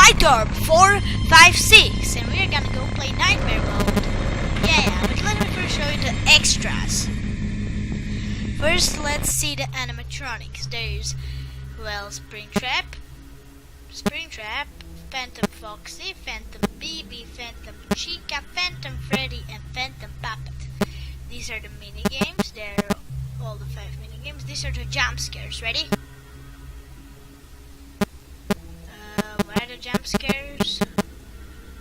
Nightorb 456, and we're gonna go play Nightmare Mode. Yeah, but let me first show you the extras. First, let's see the animatronics. There's, well, Springtrap, Phantom Foxy, Phantom BB, Phantom Chica, Phantom Freddy, and Phantom Puppet. These are the mini games. They're all the 5 mini games. These are the jump scares. Ready? Where are the jump scares?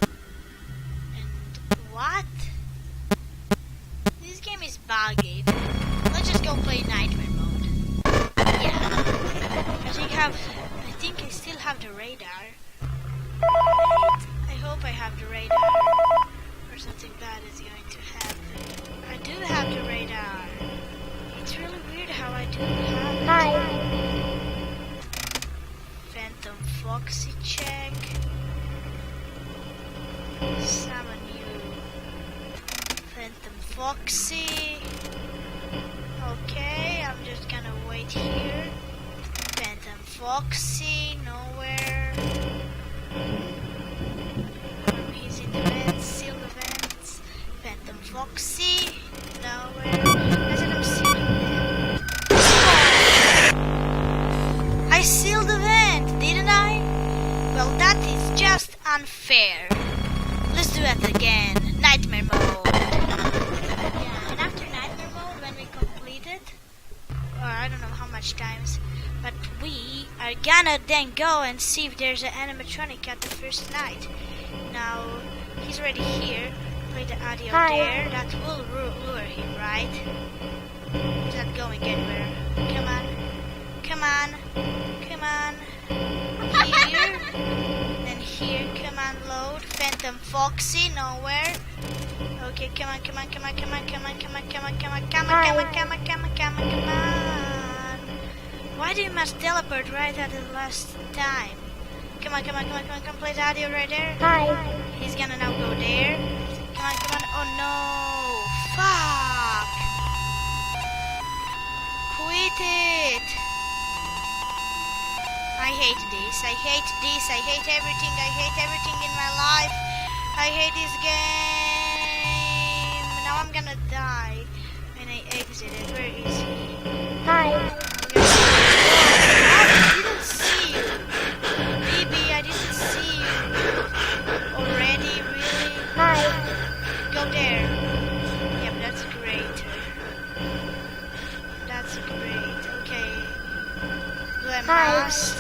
And what? This game is buggy. Let's just go play Nightmare Mode. Yeah. I think I still have the radar. I hope I have the radar, or something bad is going to happen. I do have the radar. It's really weird how I do have it. Hi. Phantom Foxy check. Summon you. Phantom Foxy. Okay, I'm just gonna wait here. Phantom Foxy, nowhere. He's in the vents, seal the vents. Phantom Foxy, nowhere. I said I'm sealing them. Oh! I sealed the vent, didn't I? Well, that is just unfair. Let's do it again. Nightmare Mode. Yeah, and after Nightmare Mode, when we complete it, or I don't know how much times, but we are gonna then go and see if there's an animatronic at the first night. Now, he's already here. Play the audio there. That will lure him, right? He's not going anywhere. Come on. Come on. Come on. Here. Then here. Come on, load. Phantom Foxy, nowhere. Okay, come on, come on, come on, come on, come on, come on, come on, come on, come on, come on, come on, come on, come on, come on. Why do you must teleport right at the last time? Come on, come on, come on, come on, come on, play the audio right there. Hi. He's gonna now go there. Come on, come on. Oh no! Fuck! Quit it! I hate this. I hate this. I hate everything. I hate everything in my life. I hate this game. Now I'm gonna die. And I exited. Where is he? Hi. I didn't see you. Baby, I didn't see you. Already? Really? Hi. Go there. Yep, that's great. That's great. Okay. Do I must?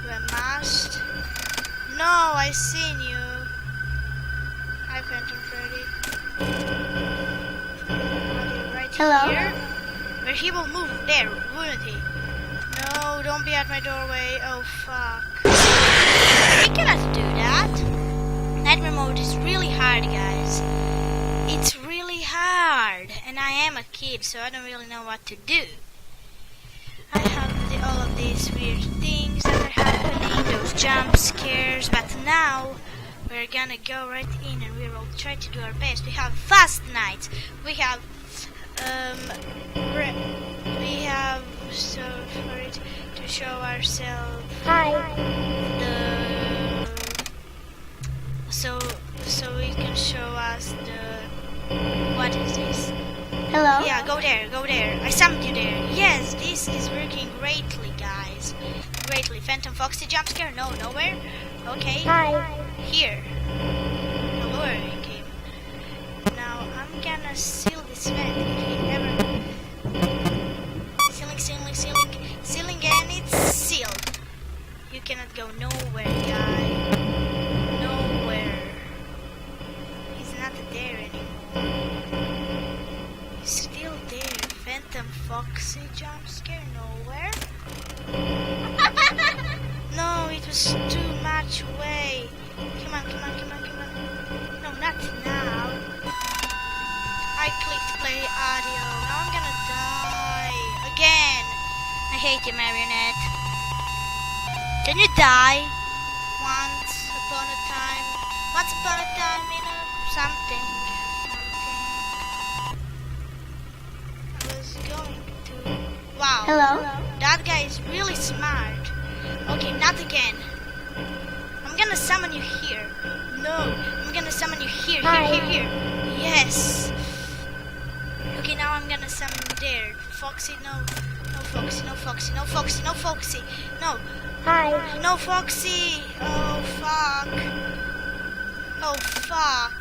Do I must? No, I seen you. Hi, Phantom Freddy. Right Hello? here. Where he will move there, wouldn't he? No, don't be at my doorway. Oh, fuck. We cannot do that. Nightmare Mode is really hard, guys. It's really hard. And I am a kid, so I don't really know what to do. I have all of these weird things that are happening, those jump scares, but now we're gonna go right in and we will try to do our best. We have fast nights. We have so for it to show ourselves. Hi. So we can show us the, what is this? Hello? Yeah, go there, go there. I summoned you there. Yes, this is working greatly, guys. Greatly. Phantom Foxy jump scare? No, nowhere. Okay. Hi. Here. Alluring him. Now I'm gonna seal this vent if he ever. Sealing, and it's sealed. You cannot go nowhere, guy. Nowhere. He's not there anymore. He's still there. Phantom Foxy jump scare, nowhere. No, it was too much away. Come on, come on, come on, come on. No, not now. I clicked play audio. Now I'm gonna die. Again. I hate you, Marionette. Can you die? Once upon a time in a something. I was going to. Wow. Hello? That guy is really smart. Okay, not again. summon you here. No, I'm gonna summon you here, Hi. here. Yes. Okay, now I'm gonna summon you there. Foxy, no. No Foxy, no Foxy, no Foxy, no Foxy. No. Hi. No Foxy. Oh, fuck. Oh, fuck.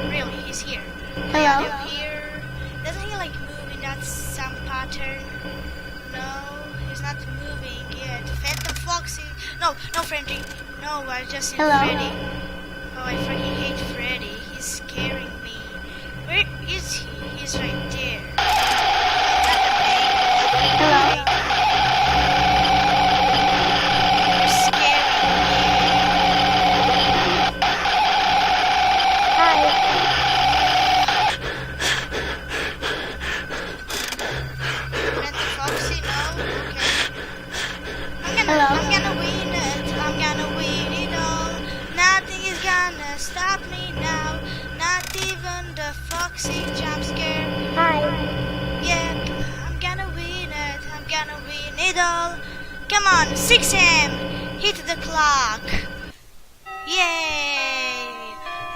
Really, he's here. Hello? You're here. Doesn't he like move in that some pattern? No, he's not moving yet. Phantom Foxy. No, no Freddy. No, I just seen Hello? Freddy. Oh, I fucking hate Freddy. He's scaring me. Where is he? He's right there. Hello? You're scaring Hi. Phantom Foxy, no? Okay. Hello? I'm gonna win it. I'm gonna win it all. Nothing is gonna stop me now. Not even the Foxy jump scare. Hi. Yep, I'm gonna win it. I'm gonna win it all. Come on, 6 a.m. Hit the clock. Yay!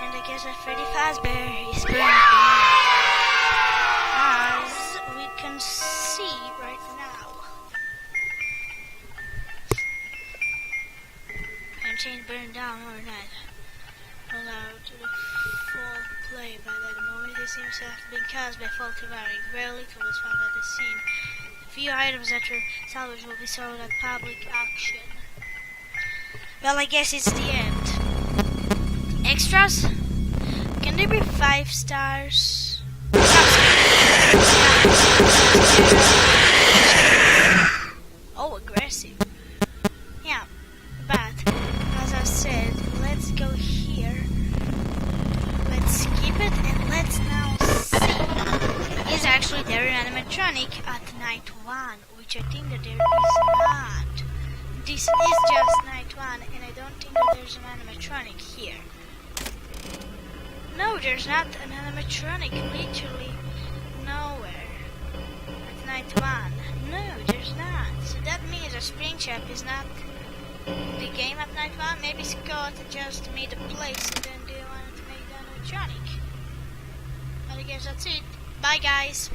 And I guess that Freddy Fazbear is burning as we can see right now. Contained burned down overnight. Allowed to the full play by that moment. It seems to have been caused by faulty wiring. Very little was found at the scene. A few items that were salvaged will be sold at public auction. Well, I guess it's the end. Extras? Can there be 5 stars? Oh, aggressive. Yeah, but as I said, let's go here. Let's skip it and let's now see. Is actually there an animatronic at night 1, which I think that there is not. This is just night 1 and I don't think that there's an animatronic here. No, there's not an animatronic literally nowhere at night 1. No, there's not. So that means a Spring Trap is not the game at night 1. Maybe Scott just made a place and then they wanted to make the animatronic. But I guess that's it. Bye guys.